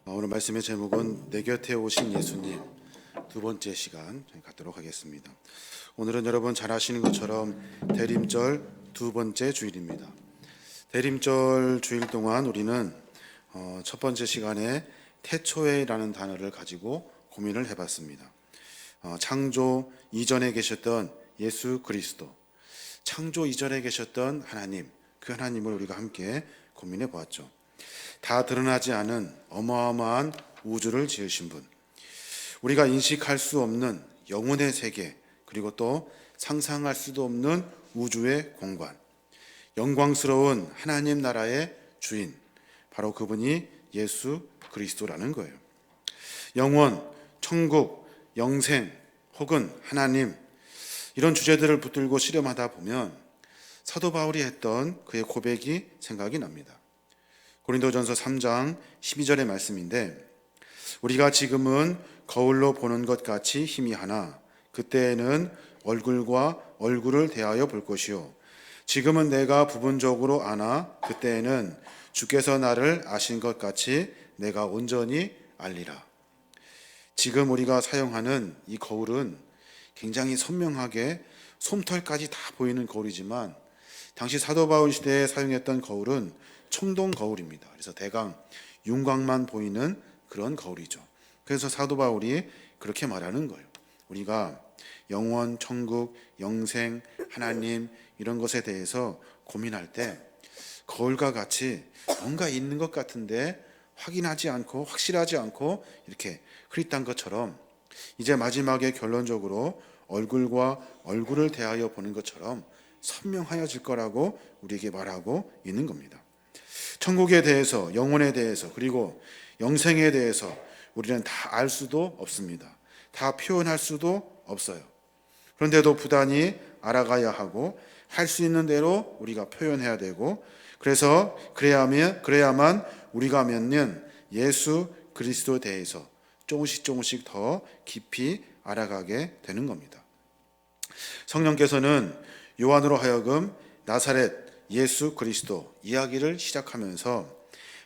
오늘 말씀의 제목은 내 곁에 오신 예수님, 두 번째 시간 갖도록 하겠습니다. 오늘은 여러분 잘 아시는 것처럼 대림절 두 번째 주일입니다. 대림절 주일 동안 우리는 첫 번째 시간에 태초에라는 단어를 가지고 고민을 해봤습니다. 창조 이전에 계셨던 예수 그리스도, 창조 이전에 계셨던 하나님, 그 하나님을 우리가 함께 고민해 보았죠. 다 드러나지 않은 어마어마한 우주를 지으신 분, 우리가 인식할 수 없는 영혼의 세계, 그리고 또 상상할 수도 없는 우주의 공간, 영광스러운 하나님 나라의 주인, 바로 그분이 예수 그리스도라는 거예요. 영원, 천국, 영생 혹은 하나님, 이런 주제들을 붙들고 실험하다 보면 사도 바울이 했던 그의 고백이 생각이 납니다. 고린도전서 3장 12절의 말씀인데, 우리가 지금은 거울로 보는 것 같이 희미하나 그때에는 얼굴과 얼굴을 대하여 볼 것이요, 지금은 내가 부분적으로 아나 그때에는 주께서 나를 아신 것 같이 내가 온전히 알리라. 지금 우리가 사용하는 이 거울은 굉장히 선명하게 솜털까지 다 보이는 거울이지만, 당시 사도 바울 시대에 사용했던 거울은 청동 거울입니다. 그래서 대강 윤곽만 보이는 그런 거울이죠. 그래서 사도 바울이 그렇게 말하는 거예요. 우리가 영원, 천국, 영생, 하나님 이런 것에 대해서 고민할 때 거울과 같이 뭔가 있는 것 같은데 확인하지 않고 확실하지 않고 이렇게 흐릿한 것처럼, 이제 마지막에 결론적으로 얼굴과 얼굴을 대하여 보는 것처럼 선명하여질 거라고 우리에게 말하고 있는 겁니다. 천국에 대해서, 영혼에 대해서, 그리고 영생에 대해서 우리는 다 알 수도 없습니다. 다 표현할 수도 없어요. 그런데도 부단히 알아가야 하고 할 수 있는 대로 우리가 표현해야 되고, 그래서 그래야만 우리가 몇 년 예수 그리스도에 대해서 조금씩 더 깊이 알아가게 되는 겁니다. 성령께서는 요한으로 하여금 나사렛 예수 그리스도 이야기를 시작하면서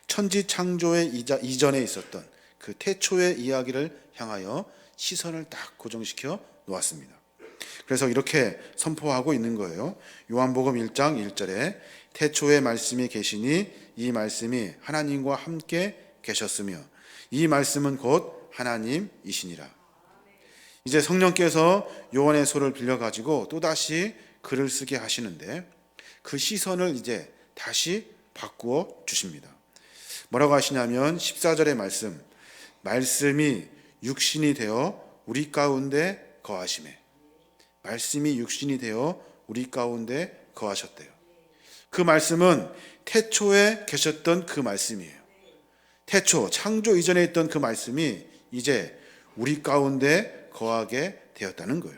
천지 창조의 이전에 있었던 그 태초의 이야기를 향하여 시선을 딱 고정시켜 놓았습니다. 그래서 이렇게 선포하고 있는 거예요. 요한복음 1장 1절에 태초에 말씀이 계시니 이 말씀이 하나님과 함께 계셨으며 이 말씀은 곧 하나님이시니라. 이제 성령께서 요한의 소를 빌려가지고 또다시 글을 쓰게 하시는데, 그 시선을 이제 다시 바꾸어 주십니다. 뭐라고 하시냐면 14절의 말씀이 육신이 되어 우리 가운데 거하시매. 말씀이 육신이 되어 우리 가운데 거하셨대요. 그 말씀은 태초에 계셨던 그 말씀이에요. 태초, 창조 이전에 있던 그 말씀이 이제 우리 가운데 거하게 되었다는 거예요.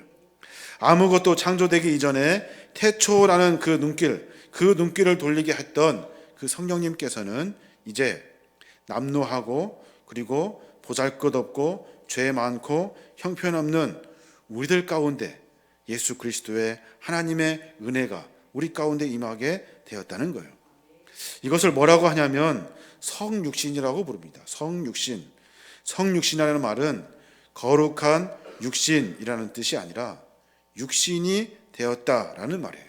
아무것도 창조되기 이전에 태초라는 그 눈길을 돌리게 했던 그 성령님께서는 이제 남루하고 그리고 보잘것없고 죄 많고 형편없는 우리들 가운데 예수 그리스도의 하나님의 은혜가 우리 가운데 임하게 되었다는 거예요. 이것을 뭐라고 하냐면 성육신이라고 부릅니다. 성육신이라는 말은 거룩한 육신이라는 뜻이 아니라 육신이 되었다라는 말이에요.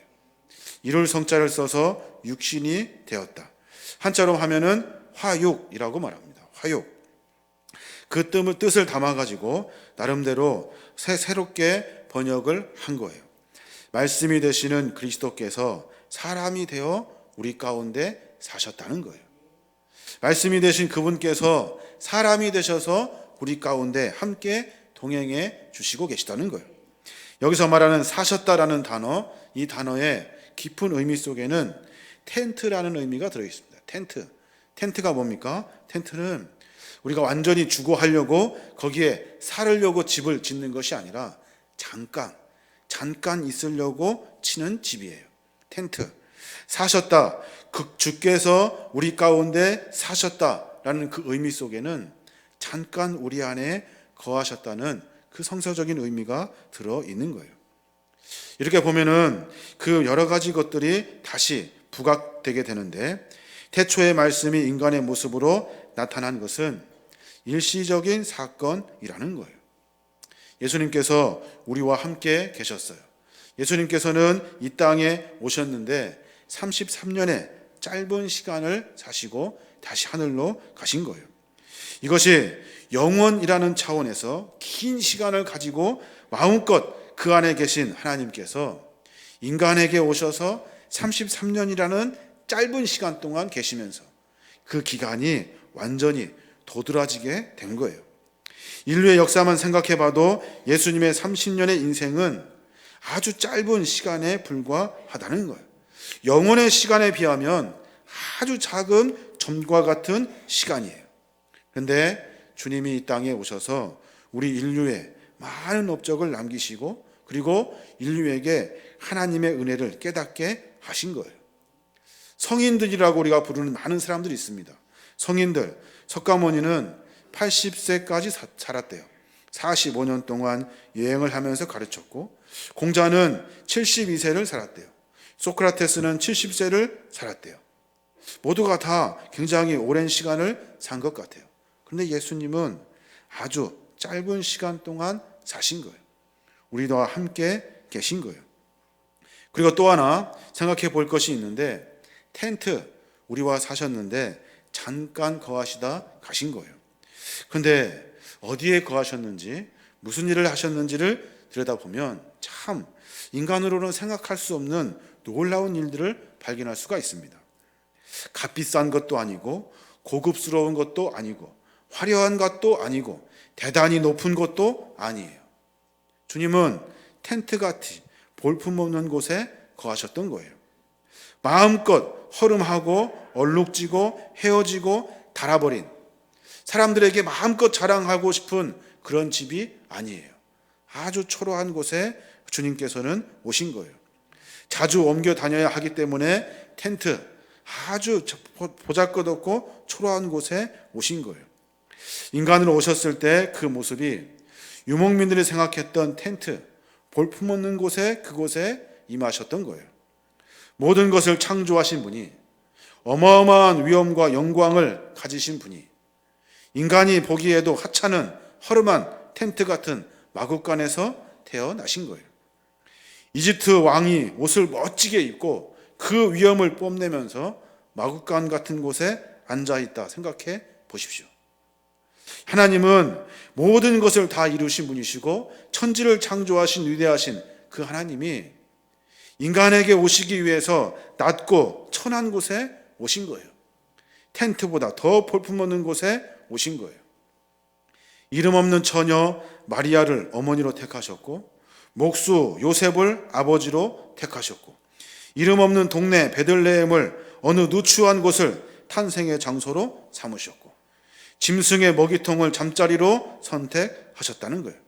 이룰 성자를 써서 육신이 되었다. 한자로 하면은 화육이라고 말합니다. 화육. 그 뜻을 담아가지고 나름대로 새롭게 번역을 한 거예요. 말씀이 되시는 그리스도께서 사람이 되어 우리 가운데 사셨다는 거예요. 말씀이 되신 그분께서 사람이 되셔서 우리 가운데 함께 동행해 주시고 계시다는 거예요. 여기서 말하는 사셨다라는 단어, 이 단어의 깊은 의미 속에는 텐트라는 의미가 들어있습니다. 텐트가 뭡니까? 텐트는 우리가 완전히 주거하려고 거기에 살으려고 집을 짓는 것이 아니라 잠깐 있으려고 치는 집이에요. 텐트. 사셨다, 주께서 우리 가운데 사셨다라는 그 의미 속에는 잠깐 우리 안에 거하셨다는 그 성서적인 의미가 들어있는 거예요. 이렇게 보면은 그 여러 가지 것들이 다시 부각되게 되는데, 태초의 말씀이 인간의 모습으로 나타난 것은 일시적인 사건이라는 거예요. 예수님께서 우리와 함께 계셨어요. 예수님께서는 이 땅에 오셨는데 33년의 짧은 시간을 사시고 다시 하늘로 가신 거예요. 이것이 영원이라는 차원에서 긴 시간을 가지고 마음껏 그 안에 계신 하나님께서 인간에게 오셔서 33년이라는 짧은 시간 동안 계시면서 그 기간이 완전히 도드라지게 된 거예요. 인류의 역사만 생각해봐도 예수님의 30년의 인생은 아주 짧은 시간에 불과하다는 거예요. 영원의 시간에 비하면 아주 작은 점과 같은 시간이에요. 그런데 주님이 이 땅에 오셔서 우리 인류에 많은 업적을 남기시고 그리고 인류에게 하나님의 은혜를 깨닫게 하신 거예요. 성인들이라고 우리가 부르는 많은 사람들이 있습니다. 성인들, 석가모니는 80세까지 살았대요. 45년 동안 여행을 하면서 가르쳤고, 공자는 72세를 살았대요. 소크라테스는 70세를 살았대요. 모두가 다 굉장히 오랜 시간을 산 것 같아요. 그런데 예수님은 아주 짧은 시간 동안 사신 거예요. 우리와 함께 계신 거예요. 그리고 또 하나 생각해 볼 것이 있는데, 텐트 우리와 사셨는데 잠깐 거하시다 가신 거예요. 그런데 어디에 거하셨는지 무슨 일을 하셨는지를 들여다보면 참 인간으로는 생각할 수 없는 놀라운 일들을 발견할 수가 있습니다. 값비싼 것도 아니고 고급스러운 것도 아니고 화려한 것도 아니고 대단히 높은 것도 아니에요. 주님은 텐트같이 볼품없는 곳에 거하셨던 거예요. 마음껏 허름하고 얼룩지고 헤어지고 닳아버린, 사람들에게 마음껏 자랑하고 싶은 그런 집이 아니에요. 아주 초라한 곳에 주님께서는 오신 거예요. 자주 옮겨 다녀야 하기 때문에 텐트, 아주 보잘것없고 초라한 곳에 오신 거예요. 인간으로 오셨을 때 그 모습이 유목민들이 생각했던 텐트, 볼품없는 곳에, 그곳에 임하셨던 거예요. 모든 것을 창조하신 분이, 어마어마한 위엄과 영광을 가지신 분이 인간이 보기에도 하찮은 허름한 텐트 같은 마구간에서 태어나신 거예요. 이집트 왕이 옷을 멋지게 입고 그 위엄을 뽐내면서 마구간 같은 곳에 앉아있다 생각해 보십시오. 하나님은 모든 것을 다 이루신 분이시고 천지를 창조하신 위대하신 그 하나님이 인간에게 오시기 위해서 낮고 천한 곳에 오신 거예요. 텐트보다 더 볼품없는 곳에 오신 거예요. 이름 없는 처녀 마리아를 어머니로 택하셨고, 목수 요셉을 아버지로 택하셨고, 이름 없는 동네 베들레헴을 어느 누추한 곳을 탄생의 장소로 삼으셨고, 짐승의 먹이통을 잠자리로 선택하셨다는 거예요.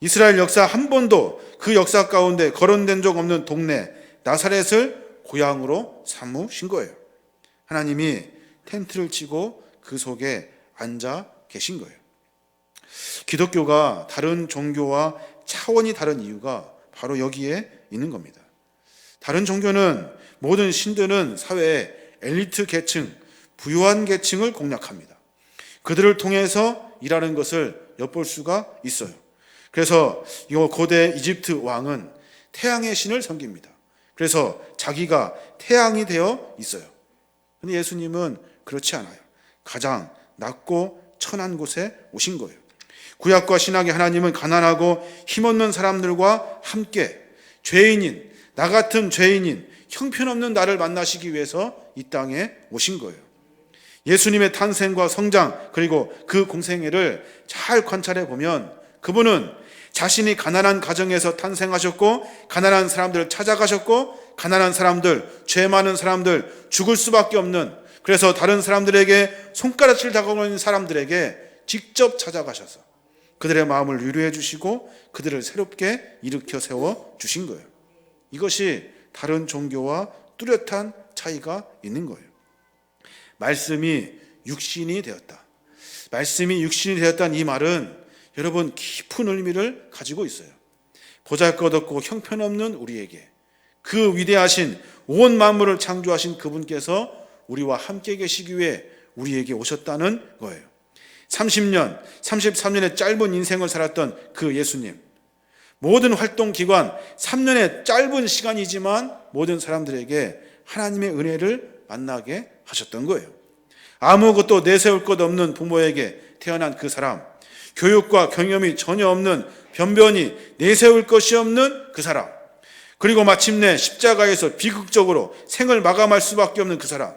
이스라엘 역사 한 번도 그 역사 가운데 거론된 적 없는 동네 나사렛을 고향으로 삼으신 거예요. 하나님이 텐트를 치고 그 속에 앉아 계신 거예요. 기독교가 다른 종교와 차원이 다른 이유가 바로 여기에 있는 겁니다. 다른 종교는 모든 신들은 사회의 엘리트 계층, 부유한 계층을 공략합니다. 그들을 통해서 일하는 것을 엿볼 수가 있어요. 그래서 이 고대 이집트 왕은 태양의 신을 섬깁니다. 그래서 자기가 태양이 되어 있어요. 그런데 예수님은 그렇지 않아요. 가장 낮고 천한 곳에 오신 거예요. 구약과 신약의 하나님은 가난하고 힘없는 사람들과 함께 죄인인, 나 같은 죄인인, 형편없는 나를 만나시기 위해서 이 땅에 오신 거예요. 예수님의 탄생과 성장 그리고 그 공생애를 잘 관찰해 보면 그분은 자신이 가난한 가정에서 탄생하셨고, 가난한 사람들을 찾아가셨고, 가난한 사람들, 죄 많은 사람들, 죽을 수밖에 없는, 그래서 다른 사람들에게 손가락질 당하는 사람들에게 직접 찾아가셔서 그들의 마음을 위로해 주시고 그들을 새롭게 일으켜 세워 주신 거예요. 이것이 다른 종교와 뚜렷한 차이가 있는 거예요. 말씀이 육신이 되었다. 말씀이 육신이 되었다는 이 말은 여러분 깊은 의미를 가지고 있어요. 보잘것없고 형편없는 우리에게 그 위대하신 온 만물을 창조하신 그분께서 우리와 함께 계시기 위해 우리에게 오셨다는 거예요. 30년, 33년의 짧은 인생을 살았던 그 예수님. 모든 활동 기간 3년의 짧은 시간이지만 모든 사람들에게 하나님의 은혜를 만나게 하셨던 거예요. 아무것도 내세울 것 없는 부모에게 태어난 그 사람, 교육과 경험이 전혀 없는 변변히 내세울 것이 없는 그 사람, 그리고 마침내 십자가에서 비극적으로 생을 마감할 수밖에 없는 그 사람,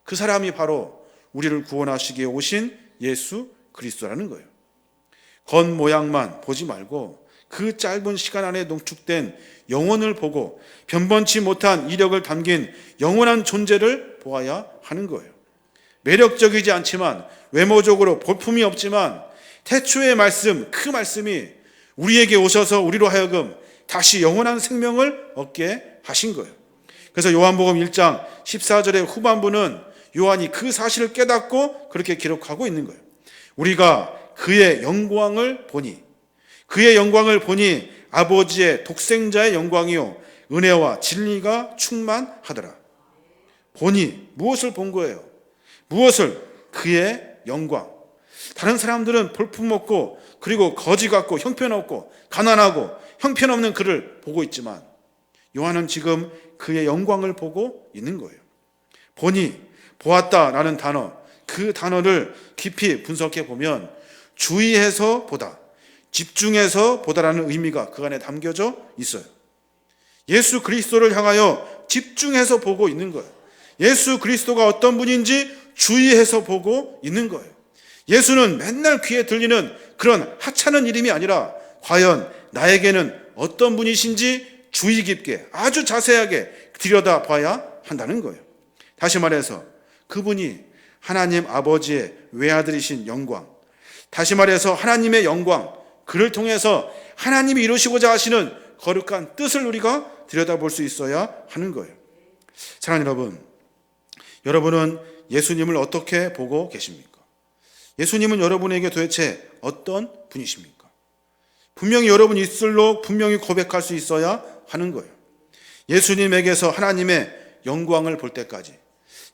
그 사람이 바로 우리를 구원하시기에 오신 예수 그리스도라는 거예요. 겉모양만 보지 말고 그 짧은 시간 안에 농축된 영혼을 보고 변변치 못한 이력을 담긴 영원한 존재를 보아야 하는 거예요. 매력적이지 않지만, 외모적으로 볼품이 없지만 태초의 말씀, 그 말씀이 우리에게 오셔서 우리로 하여금 다시 영원한 생명을 얻게 하신 거예요. 그래서 요한복음 1장 14절의 후반부는 요한이 그 사실을 깨닫고 그렇게 기록하고 있는 거예요. 우리가 그의 영광을 보니, 그의 영광을 보니 아버지의 독생자의 영광이요 은혜와 진리가 충만하더라. 보니, 무엇을 본 거예요? 무엇을? 그의 영광. 다른 사람들은 볼품없고 그리고 거지 같고 형편없고 가난하고 형편없는 그를 보고 있지만 요한은 지금 그의 영광을 보고 있는 거예요. 보니, 보았다라는 단어, 그 단어를 깊이 분석해 보면 주의해서 보다, 집중해서 보다라는 의미가 그 안에 담겨져 있어요. 예수 그리스도를 향하여 집중해서 보고 있는 거예요. 예수 그리스도가 어떤 분인지 주의해서 보고 있는 거예요. 예수는 맨날 귀에 들리는 그런 하찮은 이름이 아니라 과연 나에게는 어떤 분이신지 주의 깊게 아주 자세하게 들여다봐야 한다는 거예요. 다시 말해서 그분이 하나님 아버지의 외아들이신 영광, 다시 말해서 하나님의 영광, 그를 통해서 하나님이 이루시고자 하시는 거룩한 뜻을 우리가 들여다볼 수 있어야 하는 거예요. 사랑하는 여러분, 여러분은 예수님을 어떻게 보고 계십니까? 예수님은 여러분에게 도대체 어떤 분이십니까? 분명히 여러분 입술로 분명히 고백할 수 있어야 하는 거예요. 예수님에게서 하나님의 영광을 볼 때까지,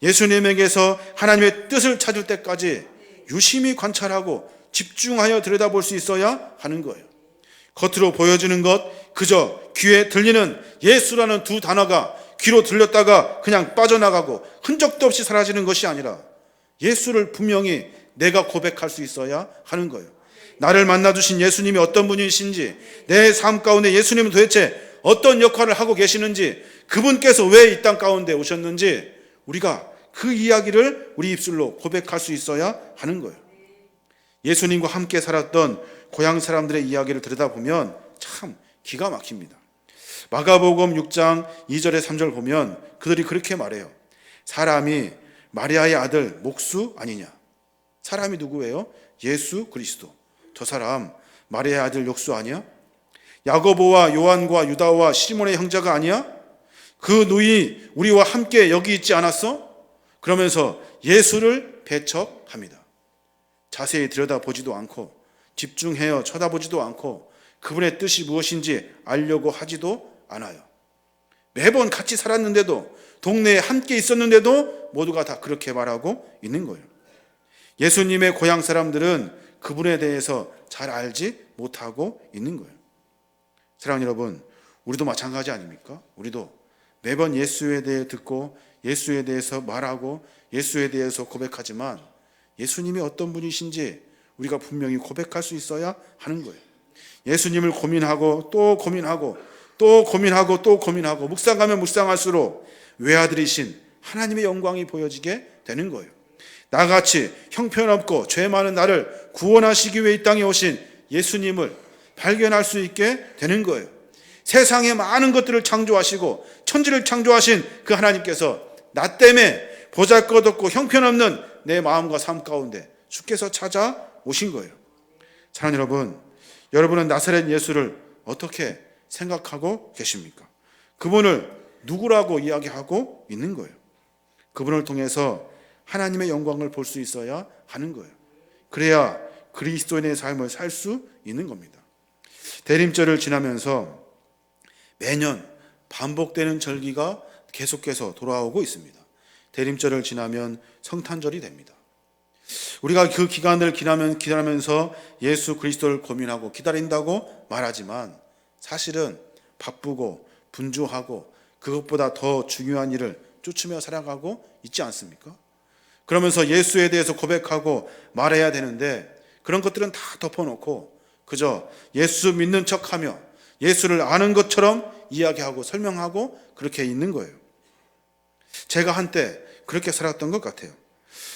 예수님에게서 하나님의 뜻을 찾을 때까지 유심히 관찰하고 집중하여 들여다볼 수 있어야 하는 거예요. 겉으로 보여지는 것, 그저 귀에 들리는 예수라는 두 단어가 귀로 들렸다가 그냥 빠져나가고 흔적도 없이 사라지는 것이 아니라 예수를 분명히 내가 고백할 수 있어야 하는 거예요. 나를 만나주신 예수님이 어떤 분이신지, 내 삶 가운데 예수님은 도대체 어떤 역할을 하고 계시는지, 그분께서 왜 이 땅 가운데 오셨는지 우리가 그 이야기를 우리 입술로 고백할 수 있어야 하는 거예요. 예수님과 함께 살았던 고향 사람들의 이야기를 들여다보면 참 기가 막힙니다. 마가복음 6장 2절에 3절 보면 그들이 그렇게 말해요. 사람이 마리아의 아들 목수 아니냐? 사람이 누구예요? 예수 그리스도. 저 사람 마리아의 아들 목수 아니야? 야고보와 요한과 유다와 시몬의 형제가 아니야? 그 누이 우리와 함께 여기 있지 않았어? 그러면서 예수를 배척합니다. 자세히 들여다보지도 않고 집중해요 쳐다보지도 않고 그분의 뜻이 무엇인지 알려고 하지도 않아요. 매번 같이 살았는데도, 동네에 함께 있었는데도 모두가 다 그렇게 말하고 있는 거예요. 예수님의 고향 사람들은 그분에 대해서 잘 알지 못하고 있는 거예요. 사랑하는 여러분, 우리도 마찬가지 아닙니까? 우리도 매번 예수에 대해 듣고 예수에 대해서 말하고 예수에 대해서 고백하지만 예수님이 어떤 분이신지 우리가 분명히 고백할 수 있어야 하는 거예요. 예수님을 고민하고 또 고민하고 또 고민하고 또 고민하고 묵상하면 묵상할수록 외아들이신 하나님의 영광이 보여지게 되는 거예요. 나같이 형편없고 죄 많은 나를 구원하시기 위해 이 땅에 오신 예수님을 발견할 수 있게 되는 거예요. 세상에 많은 것들을 창조하시고 천지를 창조하신 그 하나님께서 나 때문에 보잘것없고 형편없는 내 마음과 삶 가운데 주께서 찾아오신 거예요. 사랑하는 여러분, 여러분은 나사렛 예수를 어떻게 생각하고 계십니까? 그분을 누구라고 이야기하고 있는 거예요. 그분을 통해서 하나님의 영광을 볼 수 있어야 하는 거예요. 그래야 그리스도인의 삶을 살 수 있는 겁니다. 대림절을 지나면서 매년 반복되는 절기가 계속해서 돌아오고 있습니다. 대림절을 지나면 성탄절이 됩니다. 우리가 그 기간을 기다리면서 예수 그리스도를 고민하고 기다린다고 말하지만 사실은 바쁘고 분주하고 그것보다 더 중요한 일을 쫓으며 살아가고 있지 않습니까? 그러면서 예수에 대해서 고백하고 말해야 되는데 그런 것들은 다 덮어놓고 그저 예수 믿는 척하며 예수를 아는 것처럼 이야기하고 설명하고 그렇게 있는 거예요. 제가 한때 그렇게 살았던 것 같아요.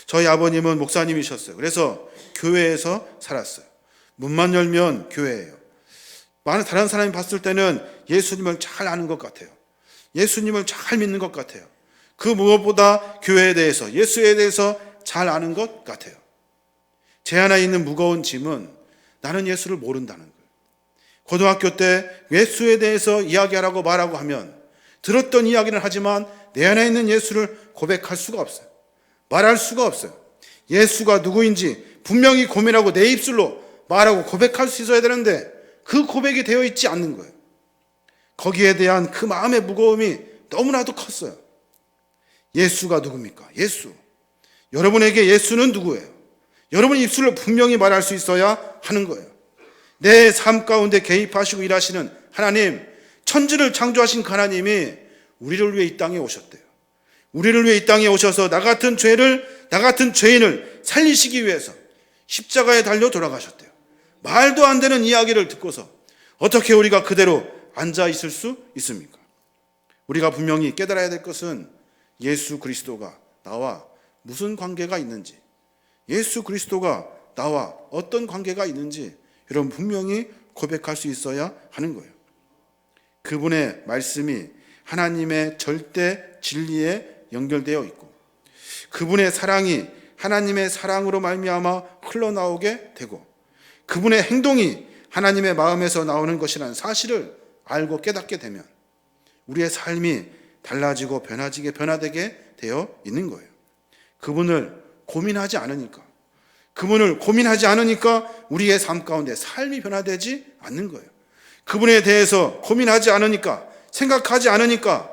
저희 아버님은 목사님이셨어요. 그래서 교회에서 살았어요. 문만 열면 교회예요. 많은 다른 사람이 봤을 때는 예수님을 잘 아는 것 같아요. 예수님을 잘 믿는 것 같아요. 그 무엇보다 교회에 대해서, 예수에 대해서 잘 아는 것 같아요. 제 안에 있는 무거운 짐은 나는 예수를 모른다는 거예요. 고등학교 때 예수에 대해서 이야기하라고 말하고 하면 들었던 이야기는 하지만 내 안에 있는 예수를 고백할 수가 없어요. 말할 수가 없어요. 예수가 누구인지 분명히 고민하고 내 입술로 말하고 고백할 수 있어야 되는데 그 고백이 되어 있지 않는 거예요. 거기에 대한 그 마음의 무거움이 너무나도 컸어요. 예수가 누굽니까? 예수. 여러분에게 예수는 누구예요? 여러분 입술로 분명히 말할 수 있어야 하는 거예요. 내 삶 가운데 개입하시고 일하시는 하나님, 천지를 창조하신 그 하나님이 우리를 위해 이 땅에 오셨대요. 우리를 위해 이 땅에 오셔서 나 같은 죄인을 살리시기 위해서 십자가에 달려 돌아가셨대요. 말도 안 되는 이야기를 듣고서 어떻게 우리가 그대로 앉아 있을 수 있습니까? 우리가 분명히 깨달아야 될 것은 예수 그리스도가 나와 무슨 관계가 있는지, 예수 그리스도가 나와 어떤 관계가 있는지 여러분 분명히 고백할 수 있어야 하는 거예요. 그분의 말씀이 하나님의 절대 진리에 연결되어 있고 그분의 사랑이 하나님의 사랑으로 말미암아 흘러나오게 되고 그분의 행동이 하나님의 마음에서 나오는 것이라는 사실을 알고 깨닫게 되면 우리의 삶이 달라지고 변화되게 되어 있는 거예요. 그분을 고민하지 않으니까 우리의 삶 가운데 삶이 변화되지 않는 거예요. 그분에 대해서 고민하지 않으니까, 생각하지 않으니까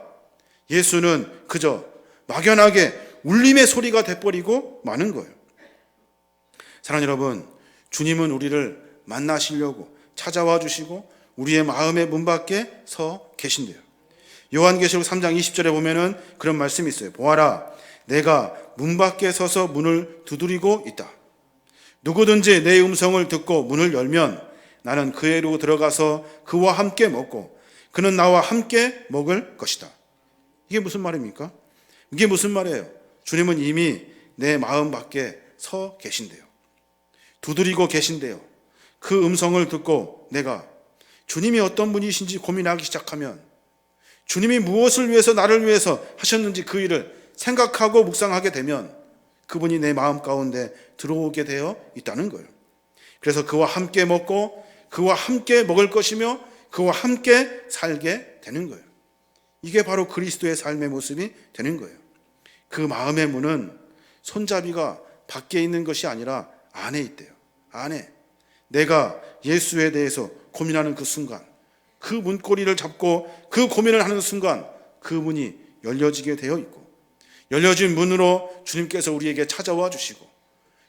예수는 그저 막연하게 울림의 소리가 돼버리고 마는 거예요. 사랑하는 여러분, 주님은 우리를 만나시려고 찾아와 주시고 우리의 마음의 문 밖에 서 계신대요. 요한계시록 3장 20절에 보면은 그런 말씀이 있어요. 보아라, 내가 문 밖에 서서 문을 두드리고 있다. 누구든지 내 음성을 듣고 문을 열면 나는 그에로 들어가서 그와 함께 먹고 그는 나와 함께 먹을 것이다. 이게 무슨 말입니까? 이게 무슨 말이에요? 주님은 이미 내 마음 밖에 서 계신대요. 두드리고 계신대요. 그 음성을 듣고 내가 주님이 어떤 분이신지 고민하기 시작하면 주님이 무엇을 위해서 나를 위해서 하셨는지 그 일을 생각하고 묵상하게 되면 그분이 내 마음 가운데 들어오게 되어 있다는 거예요. 그래서 그와 함께 먹고 그와 함께 먹을 것이며 그와 함께 살게 되는 거예요. 이게 바로 그리스도의 삶의 모습이 되는 거예요. 그 마음의 문은 손잡이가 밖에 있는 것이 아니라 안에 있대요. 안에. 내가 예수에 대해서 고민하는 그 순간, 그 문고리를 잡고 그 고민을 하는 순간 그 문이 열려지게 되어 있고 열려진 문으로 주님께서 우리에게 찾아와 주시고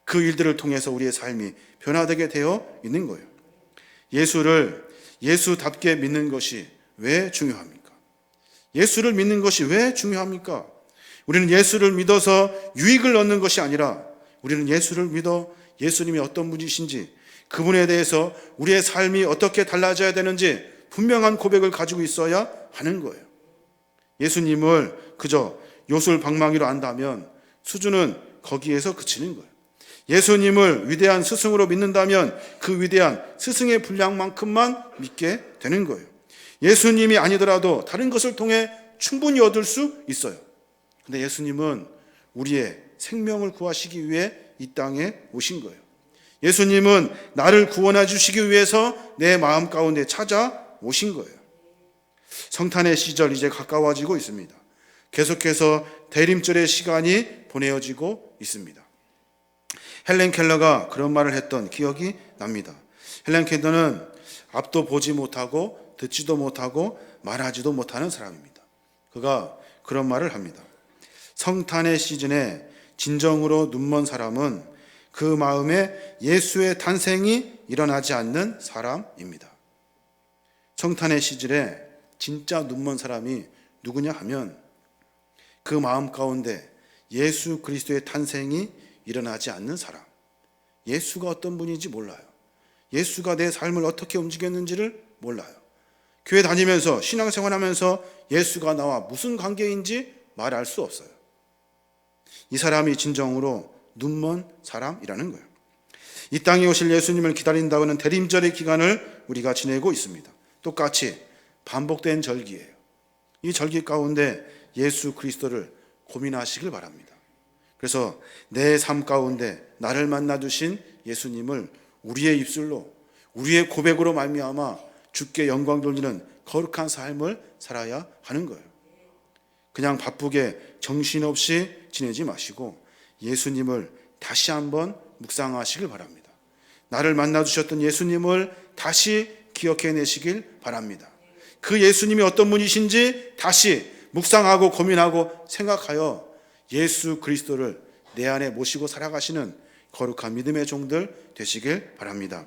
그 일들을 통해서 우리의 삶이 변화되게 되어 있는 거예요. 예수를 예수답게 믿는 것이 왜 중요합니까? 예수를 믿는 것이 왜 중요합니까? 우리는 예수를 믿어서 유익을 얻는 것이 아니라 우리는 예수를 믿어 예수님이 어떤 분이신지 그분에 대해서 우리의 삶이 어떻게 달라져야 되는지 분명한 고백을 가지고 있어야 하는 거예요. 예수님을 그저 요술방망이로 안다면 수준은 거기에서 그치는 거예요. 예수님을 위대한 스승으로 믿는다면 그 위대한 스승의 분량만큼만 믿게 되는 거예요. 예수님이 아니더라도 다른 것을 통해 충분히 얻을 수 있어요. 근데 예수님은 우리의 생명을 구하시기 위해 이 땅에 오신 거예요. 예수님은 나를 구원해 주시기 위해서 내 마음 가운데 찾아오신 거예요. 성탄의 시절 이제 가까워지고 있습니다. 계속해서 대림절의 시간이 보내어지고 있습니다. 헬렌 켈러가 그런 말을 했던 기억이 납니다. 헬렌 켈러는 앞도 보지 못하고 듣지도 못하고 말하지도 못하는 사람입니다. 그가 그런 말을 합니다. 성탄의 시즌에 진정으로 눈먼 사람은 그 마음에 예수의 탄생이 일어나지 않는 사람입니다. 성탄의 시절에 진짜 눈먼 사람이 누구냐 하면 그 마음 가운데 예수 그리스도의 탄생이 일어나지 않는 사람. 예수가 어떤 분인지 몰라요. 예수가 내 삶을 어떻게 움직였는지를 몰라요. 교회 다니면서 신앙생활하면서 예수가 나와 무슨 관계인지 말할 수 없어요. 이 사람이 진정으로 눈먼 사람이라는 거예요. 이 땅에 오실 예수님을 기다린다고 하는 대림절의 기간을 우리가 지내고 있습니다. 똑같이 반복된 절기예요. 이 절기 가운데 예수 그리스도를 고민하시길 바랍니다. 그래서 내 삶 가운데 나를 만나 주신 예수님을 우리의 입술로, 우리의 고백으로 말미암아 주께 영광 돌리는 거룩한 삶을 살아야 하는 거예요. 그냥 바쁘게 정신없이 지내지 마시고 예수님을 다시 한번 묵상하시길 바랍니다. 나를 만나 주셨던 예수님을 다시 기억해내시길 바랍니다. 그 예수님이 어떤 분이신지 다시 묵상하고 고민하고 생각하여 예수 그리스도를 내 안에 모시고 살아가시는 거룩한 믿음의 종들 되시길 바랍니다.